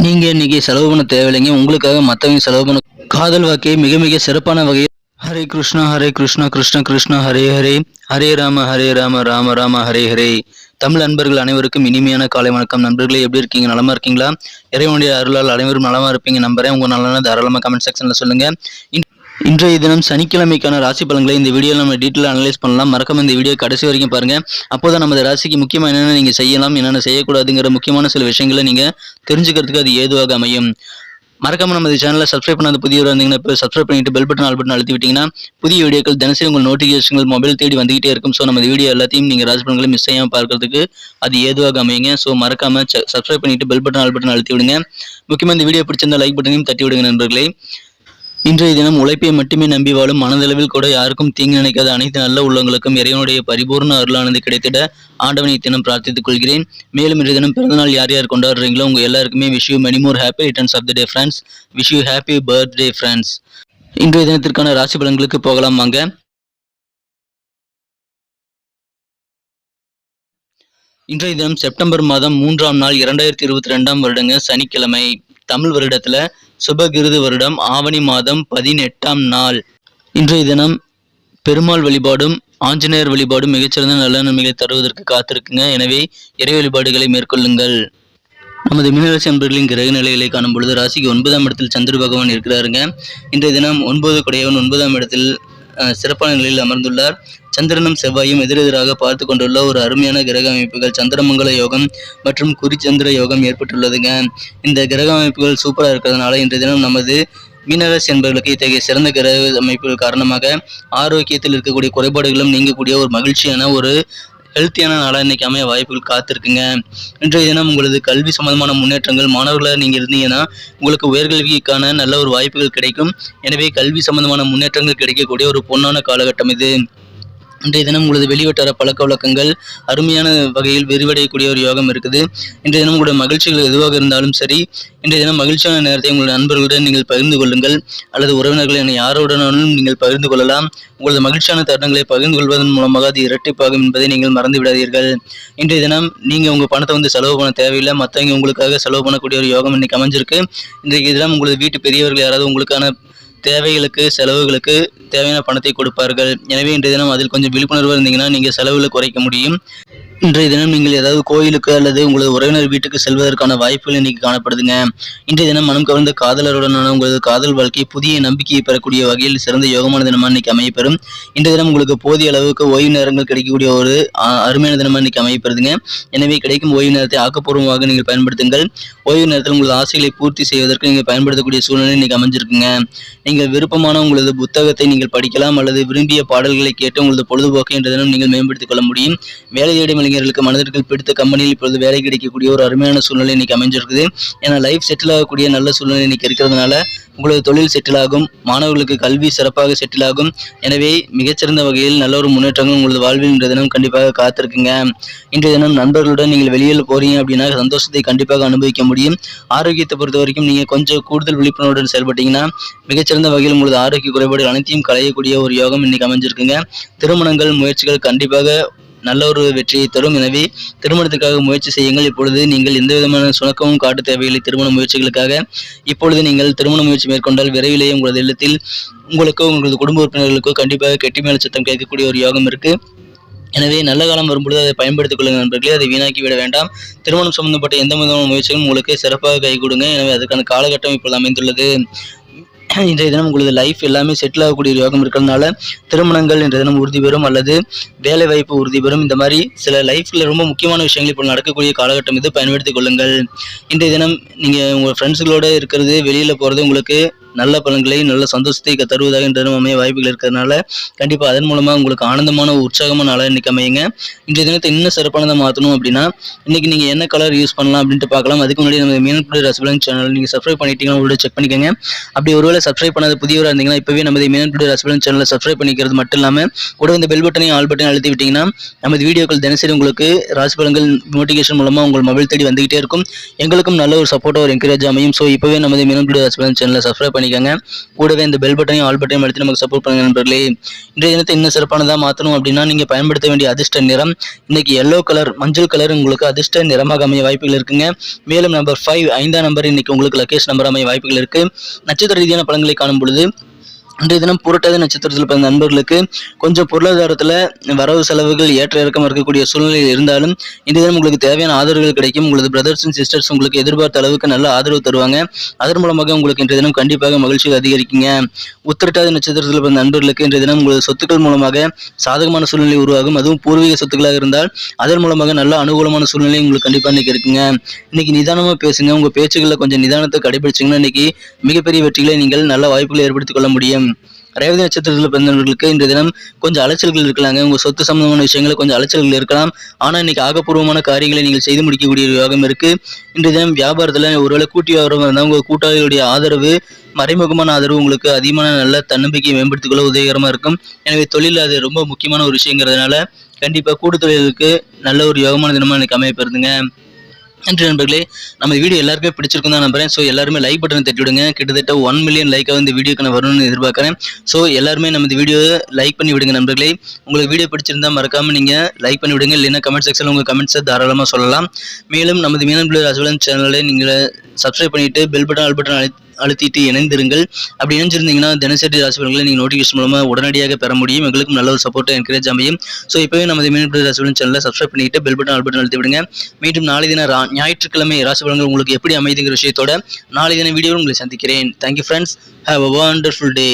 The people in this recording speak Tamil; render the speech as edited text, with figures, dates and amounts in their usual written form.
நீங்க இன்னைக்கு செலவு பண்ண தேவையில்லைங்க. உங்களுக்காக மத்தவங்க செலவு பண்ண காதல் வாக்கை மிக மிக சிறப்பான வகையில் ஹரே கிருஷ்ணா ஹரே கிருஷ்ணா கிருஷ்ண கிருஷ்ணா ஹரே ஹரே ஹரே ராம ராம ராம ஹரே ஹரே. தமிழ் நண்பர்கள் அனைவருக்கும் இனிமையான காலை வணக்கம். நண்பர்களே, எப்படி இருக்கீங்க? நலமா இருக்கீங்களா? இறைவனுடைய அருளால் அனைவரும் நலமா இருப்பீங்க நம்புறேன். உங்க நலன தாராளமா கமெண்ட் செக்ஷன்ல சொல்லுங்க. இன்றைய தினம் சனிக்கிழமைக்கான ராசி பலன்களை இந்த வீடியோவில் நம்ம டீட்டெயிலாக அனலைஸ் பண்ணலாம். மறக்காம இந்த வீடியோ கடைசி வரைக்கும் பாருங்க. அப்போதான் நமது ராசிக்கு முக்கியமாக என்னென்ன நீங்க செய்யலாம், என்னென்ன செய்யக்கூடாதுங்கிற முக்கியமான சில விஷயங்களை நீங்க தெரிஞ்சுக்கிறதுக்கு அது ஏதுவாக அமையும். மறக்காம நம்ம சேனலை சப்ஸ்கிரைப் பண்ணாத புதியவராக இருந்தீங்கன்னா இப்போ சப்ஸ்கிரைப் பண்ணிட்டு பெல் பட்டன் ஆல் பட்டன் அழுத்தி விட்டீங்கன்னா புதிய வீடியோக்கள் தினசரி உங்கள் நோட்டிஃபிகேஷன்கள் மொபைல் தேடி வந்துகிட்டே இருக்கும். ஸோ நம்ம வீடியோ எல்லாத்தையும் நீங்கள் ராசி பலன்களை மிஸ் செய்யாமல் பார்க்கறதுக்கு அது ஏதுவாக அமையுங்க. ஸோ மறக்காம சப்ஸ்கிரைப் பண்ணிட்டு பெல் பட்டன் ஆல் பட்டன் அழுத்தி விடுங்க. முக்கியமாக இந்த வீடியோ பிடிச்சிருந்தா லைக் பட்டனையும் தட்டி விடுங்க நண்பர்களே. இன்றைய தினம் உழைப்பை மட்டுமே நம்பி வாழும், மனதளவில் கூட யாருக்கும் தீங்கு நினைக்காத அனைத்து நல்ல உள்ளங்களுக்கும் இறைவனுடைய பரிபூர்ண அருளானது கிடைத்திட ஆண்டவனை தினம் பிரார்த்தித்துக் கொள்கிறேன். மேலும் இன்றைய தினம் பிறந்தநாள் யார் யார் கொண்டாடுறீங்களோ உங்க எல்லாருக்குமே wish you many more happy returns of the day friends. Wish you happy birthday friends. இன்றைய தினத்திற்கான ராசி பலன்களுக்கு போகலாம் வாங்க. இன்றைய தினம் செப்டம்பர் மாதம் 3ஆம் நாள் 2022ஆம் வருடங்க, சனிக்கிழமை. தமிழ் வருடத்துல சுபகிருது வருடம் ஆவணி மாதம் 18ஆம் நாள். இன்றைய தினம் பெருமாள் வழிபாடும் ஆஞ்சநேயர் வழிபாடும் மிகச்சிறந்த நல்ல நன்மைகளை தருவதற்கு காத்திருக்குங்க. எனவே இறை வழிபாடுகளை மேற்கொள்ளுங்கள். நமது மீனராசி அன்பர்களின் கிரக நிலைகளை காணும் பொழுது ராசிக்கு 9ஆம் இடத்தில் சந்திர பகவான் இருக்கிறாருங்க. இன்றைய தினம் 9 குடையவன் 9ஆம் இடத்தில் சிறப்பான நிலையில் அமர்ந்துள்ளார். சந்திரனும் செவ்வாயும் எதிரெதிராக பார்த்து கொண்டுள்ள ஒரு அருமையான கிரக அமைப்புகள் சந்திரமங்கல யோகம் மற்றும் குறிச்சந்திர யோகம் ஏற்பட்டுள்ளதுங்க. இந்த கிரக அமைப்புகள் சூப்பராக இருக்கிறதுனால இன்றைய தினம் நமது மீனராசி என்பவர்களுக்கு இத்தகைய சிறந்த கிரக அமைப்புகள் காரணமாக ஆரோக்கியத்தில் இருக்கக்கூடிய குறைபாடுகளும் நீங்கக்கூடிய ஒரு மகிழ்ச்சியான ஒரு ஹெல்த்தியான நாளாக இன்னைக்கு அமைய வாய்ப்புகள் காத்திருக்குங்க. இன்றைய தினம் உங்களது கல்வி சம்பந்தமான முன்னேற்றங்கள், மாணவர்களாக நீங்கள் இருந்தீங்கன்னா உங்களுக்கு உயர்கல்விக்கான நல்ல ஒரு வாய்ப்புகள் கிடைக்கும். எனவே கல்வி சம்பந்தமான முன்னேற்றங்கள் கிடைக்கக்கூடிய ஒரு பொன்னான காலகட்டம் இது. இன்றைய தினம் உங்களது வெளிவட்டார பழக்க வழக்கங்கள் அருமையான வகையில் விரிவடையக்கூடிய ஒரு யோகம் இருக்குது. இன்றைய தினம் உங்களுடைய மகிழ்ச்சிகள் எதுவாக இருந்தாலும் சரி, இன்றைய தினம் மகிழ்ச்சியான நேரத்தை உங்களுடைய நண்பர்களுடன் நீங்கள் பகிர்ந்து கொள்ளுங்கள், அல்லது உறவினர்கள் என யாருடனும் நீங்கள் பகிர்ந்து கொள்ளலாம். உங்களது மகிழ்ச்சியான தருணங்களை பகிர்ந்து கொள்வதன் மூலமாக அது இரட்டிப்பாகும் என்பதை நீங்கள் மறந்து விடாதீர்கள். இன்றைய தினம் நீங்கள் உங்கள் பணத்தை செலவு பண்ண தேவையில்லை, மற்றவங்க உங்களுக்காக செலவு பண்ணக்கூடிய ஒரு யோகம் இன்னைக்கு அமைஞ்சிருக்கு. இன்றைய தினம் உங்களது வீட்டு பெரியவர்கள் யாராவது உங்களுக்கான தேவைகளுக்கு செலவுகளுக்கு தேவையான பணத்தை கொடுப்பார்கள். எனவே இன்றைய தினம் அதில் கொஞ்சம் விழிப்புணர்வு இருந்தீங்கன்னா நீங்கள் செலவுகளை குறைக்க முடியும். இன்றைய தினம் நீங்கள் ஏதாவது கோயிலுக்கு அல்லது உங்களது உறவினர் வீட்டுக்கு செல்வதற்கான வாய்ப்புகள் இன்னைக்கு காணப்படுதுங்க. இன்றைய தினம் மனம் கவர்ந்த காதலருடனான உங்களது காதல் வாழ்க்கை புதிய நம்பிக்கையை பெறக்கூடிய வகையில் சிறந்த யோகமான தினமாக இன்னைக்கு அமையப்பெறும். இன்றைய தினம் உங்களுக்கு போதிய அளவுக்கு ஓய்வு நேரங்கள் கிடைக்கக்கூடிய ஒரு அருமையான தினமாக இன்னைக்கு அமையப்பெறுதுங்க. எனவே கிடைக்கும் ஓய்வு நேரத்தை ஆக்கப்பூர்வமாக நீங்கள் பயன்படுத்துங்கள். ஓய்வு நேரத்தில் உங்களது ஆசைகளை பூர்த்தி செய்வதற்கு நீங்கள் பயன்படுத்தக்கூடிய சூழ்நிலை இன்னைக்கு அமைஞ்சிருக்குங்க. நீங்கள் விருப்பமான உங்களது புத்தகத்தை நீங்கள் படிக்கலாம், அல்லது விரும்பிய பாடல்களை கேட்டு உங்களது பொழுதுபோக்கை இன்றைய தினம் நீங்கள் மேம்படுத்திக் கொள்ள முடியும். வேலை தேடும் இளைஞர்களுக்கு மனதிற்கு பிடித்த கம்பெனியில் இப்பொழுது வேலை கிடைக்கக்கூடிய ஒரு அருமையான சூழ்நிலை இன்னைக்கு அமைஞ்சிருக்குது. ஏன்னா லைஃப் செட்டில் ஆகக்கூடிய நல்ல சூழ்நிலை இன்னைக்கு இருக்கிறதுனால உங்களது தொழில் செட்டில் ஆகும், மாணவர்களுக்கு கல்வி சிறப்பாக செட்டில் ஆகும். எனவே மிகச்சிறந்த வகையில் நல்ல ஒரு முன்னேற்றங்கள் உங்களது வாழ்வில் இன்றைய தினம் கண்டிப்பாக காத்திருக்குங்க. இன்றைய தினம் நண்பர்களுடன் நீங்கள் வெளியில் போறீங்க அப்படின்னா சந்தோஷத்தை கண்டிப்பாக அனுபவிக்க முடியும். ஆரோக்கியத்தை பொறுத்த வரைக்கும் நீங்க கொஞ்சம் கூடுதல் விழிப்புணர்வுடன் செயல்பட்டீங்கன்னா மிகச்சிறந்த வகையில் உங்களது ஆரோக்கிய குறைபாடுகள் அனைத்தையும் களையக்கூடிய ஒரு யோகம் இன்னைக்கு அமைஞ்சிருக்குங்க. திருமணங்கள் முயற்சிகள் கண்டிப்பாக நல்ல ஒரு வெற்றியை தரும். எனவே திருமணத்துக்காக முயற்சி செய்யுங்கள். இப்பொழுது நீங்கள் எந்த விதமான சுணக்கமும் காட்ட தேவையில்லை. திருமண முயற்சிகளுக்காக இப்பொழுது நீங்கள் திருமண முயற்சி மேற்கொண்டால் விரைவிலேயே உங்களது இல்லத்தில் உங்களுக்கோ உங்களது குடும்ப உறுப்பினர்களுக்கோ கண்டிப்பாக கெட்டி மேல சத்தம் கேட்கக்கூடிய ஒரு யோகம் இருக்கு. எனவே நல்ல காலம் வரும்பொழுது அதை பயன்படுத்திக் கொள்ளுங்கள் நண்பர்களே, அதை வீணாக்கி விட வேண்டாம். திருமணம் சம்பந்தப்பட்ட எந்த விதமான முயற்சிகளும் உங்களுக்கு சிறப்பாக கை கொடுங்க. எனவே அதுக்கான காலகட்டம் இப்பொழுது அமைந்துள்ளது. இன்றைய தினம் உங்களது லைஃப் எல்லாமே செட்டில் ஆகக்கூடிய யோகம் இருக்கிறதுனால திருமணங்கள் இன்றைய தினம் உறுதி பெறும், அல்லது வேலை வாய்ப்பு உறுதி பெறும். இந்த மாதிரி சில லைஃப்ல ரொம்ப முக்கியமான விஷயங்கள் இப்போ நடக்கக்கூடிய காலகட்டம் இது, பயன்படுத்திக் கொள்ளுங்கள். இன்றைய தினம் நீங்க உங்க ஃப்ரெண்ட்ஸுகளோட இருக்கிறது, வெளியில போறது உங்களுக்கு நல்ல பலன்களை நல்ல சந்தோஷத்தை தருவதாக இன்றைய தினம் அமைய வாய்ப்புகள் இருக்கிறதுனால கண்டிப்பா அதன் மூலமா உங்களுக்கு ஆனந்தமான உற்சாகமான நாளாக இன்னைக்கு அமையுங்க. இன்றைய தினத்தை இன்னும் சிறப்பானதை மாற்றணும் அப்படின்னா இன்னைக்கு நீங்க என்ன கலர் யூஸ் பண்ணலாம் அப்படின்ட்டு பார்க்கலாம். அதுக்கு முன்னாடி நம்ம மீனன்புடி ராசி பலன் சேனல் நீங்க சப்ஸ்கிரைப் பண்ணிட்டீங்கன்னா உங்களோட செக் பண்ணிக்கோங்க. அப்படி ஒருவேளை சப்ஸ்கிரைப் பண்ணாத புதியவராக இருந்தீங்கன்னா இப்பவே நமது மீனன்புடி ராசி பலன் சேனலை சப்ஸ்கிரைப் பண்ணிக்கிறது மட்டும் இல்லாம கூட இந்த பெல் பட்டனையும் ஆல் பட்டனையும் அழுத்தி விட்டீங்கன்னா நமது வீடியோக்கள் தினசரி உங்களுக்கு ராசி பலன்கள் நோட்டிஃபிகேஷன் மூலமா உங்கள் மொபைல் தேடி வந்துகிட்டே இருக்கும். எங்களுக்கும் நல்ல ஒரு சப்போர்ட் ஒரு என்கரேஜ் அமையும். ஸோ இப்பவே நமது மீனன்புடி ராசி பலன் சேனலை சப்ஸ்கிரைப் பண்ணி பண்ணிக்கோங்க. கூடவே இந்த பெல் பட்டனையும் ஆல் பட்டனையும் அழுத்தி நமக்கு சப்போர்ட் பண்ணுங்க நண்பர்களே. இன்றைய தினத்தை இன்னும் சிறப்பானதாக மாற்றணும் அப்படின்னா நீங்கள் பயன்படுத்த வேண்டிய அதிர்ஷ்ட நிறம் இன்னைக்கு எல்லோ கலர், மஞ்சள் கலர் உங்களுக்கு அதிர்ஷ்ட நிறமாக அமைய வாய்ப்புகள் இருக்குங்க. மேலும் நம்பர் 5 5ஆம் நம்பர் இன்னைக்கு உங்களுக்கு லக்கேஷ் நம்பர் அமைய வாய்ப்புகள் இருக்கு. நட்சத்திர ரீதியான பலன்களை காணும் பொழுது இன்றைய தினம் புரட்டாதி நட்சத்திரத்தில் பிறந்த நண்பர்களுக்கு கொஞ்சம் பொருளாதாரத்தில் வரவு செலவுகள் ஏற்ற இறக்கம் இருக்கக்கூடிய சூழ்நிலை இருந்தாலும் இன்றைய தினம் உங்களுக்கு தேவையான ஆதரவுகள் கிடைக்கும். உங்களது பிரதர்ஸ் அண்ட் சிஸ்டர்ஸ் உங்களுக்கு எதிர்பார்த்த அளவுக்கு நல்ல ஆதரவு தருவாங்க. அதன் மூலமாக உங்களுக்கு இன்றைய தினம் கண்டிப்பாக மகிழ்ச்சிகள் அதிகரிக்குங்க. உத்திரட்டாதி நட்சத்திரத்தில் பிறந்த நண்பர்களுக்கு இன்றைய தினம் உங்களது சொத்துக்கள் மூலமாக சாதகமான சூழ்நிலை உருவாகும். அதுவும் பூர்வீக சொத்துக்களாக இருந்தால் அதன் மூலமாக நல்ல அனுகூலமான சூழ்நிலை உங்களுக்கு கண்டிப்பாக இன்னைக்கு இருக்குங்க. இன்னைக்கு நிதானமாக பேசுங்க. உங்கள் பேச்சுகளில் கொஞ்சம் நிதானத்தை கடைபிடிச்சிங்கன்னா இன்னைக்கு மிகப்பெரிய வெற்றிகளை நீங்கள் நல்ல வாய்ப்புகளை ஏற்படுத்திக் கொள்ள முடியும். ரேவதி நட்சத்திரத்தில் பிறந்தவர்களுக்கு இன்றைய தினம் கொஞ்சம் அலைச்சல்கள் இருக்கலாங்க. உங்கள் சொத்து சம்பந்தமான விஷயங்கள் கொஞ்சம் அலைச்சல்கள் இருக்கலாம். ஆனால் இன்னைக்கு ஆக்கப்பூர்வமான காரியங்களை நீங்கள் செய்து முடிக்கக்கூடிய யோகம் இருக்கு. இன்றைய தினம் வியாபாரத்தில் ஒருவேளை கூட்டி வியாபாரம் இருந்தால் உங்கள் கூட்டாளிகளுடைய ஆதரவு, மறைமுகமான ஆதரவு உங்களுக்கு அதிகமான நல்ல தன்னம்பிக்கையை மேம்படுத்திக் கொள்ள உதவிகரமாக இருக்கும். எனவே தொழில் அது ரொம்ப முக்கியமான ஒரு விஷயங்கிறதுனால கண்டிப்பாக கூட்டு தொழிலுக்கு நல்ல ஒரு யோகமான தினமாக எனக்கு அமையப்பெறுதுங்க. நன்றி நண்பர்களே. நம்ம வீடியோ எல்லாருக்குமே பிடிச்சிருக்கும் தான் நம்புறேன். ஸோ எல்லாருமே லைக் பட்டன் தட்டி விடுங்க. கிட்டத்தட்ட 1 மில்லியன் லைக்காக இந்த வீடியோக்கு நான் வரணும்னு எதிர்பார்க்குறேன். ஸோ எல்லாருமே நம்ம இந்த வீடியோவை லைக் பண்ணி விடுங்க நண்பர்களே. உங்களுக்கு வீடியோ பிடிச்சிருந்தா மறக்காமல் நீங்கள் லைக் பண்ணி விடுங்க. இல்லைன்னா கமெண்ட் செக்ஷனில் உங்கள் கமெண்ட்ஸை தாராளமாக சொல்லலாம். மேலும் நமது மீனன் பிள்ளை ராசிபலன் சேனலை நீங்கள் சப்ஸ்கிரைப் பண்ணிவிட்டு பெல் பட்டன் ஆல் பட்டன் அழுத்திட்டு இணைந்திருங்கள். அப்படி இணைஞ்சிருந்தீங்கன்னா தினசரி ராசி பலன்களை நீங்கள் நோட்டிஃபிகேஷன் மூலமாக உடனடியாக பெற முடியும். எங்களுக்கும் நல்ல ஒரு சப்போர்ட்டை என்கரேஜ் அமையும். ஸோ இப்போவே நமது மீனன் பிள்ளை ராசி பலன் சேனலை சப்ஸ்கிரைப் பண்ணிட்டு பெல் பட்டன் ஆல் பட்டன் அழுத்தி விடுங்க. மீண்டும் நாளை தின ஞாயிற்றுக்கிழமை ராசி பலன்கள் உங்களுக்கு எப்படி அமைதுங்கிற விஷயத்தோட நாளை தின வீடியோவில் உங்களை சந்திக்கிறேன். Thank you friends. Have a wonderful day.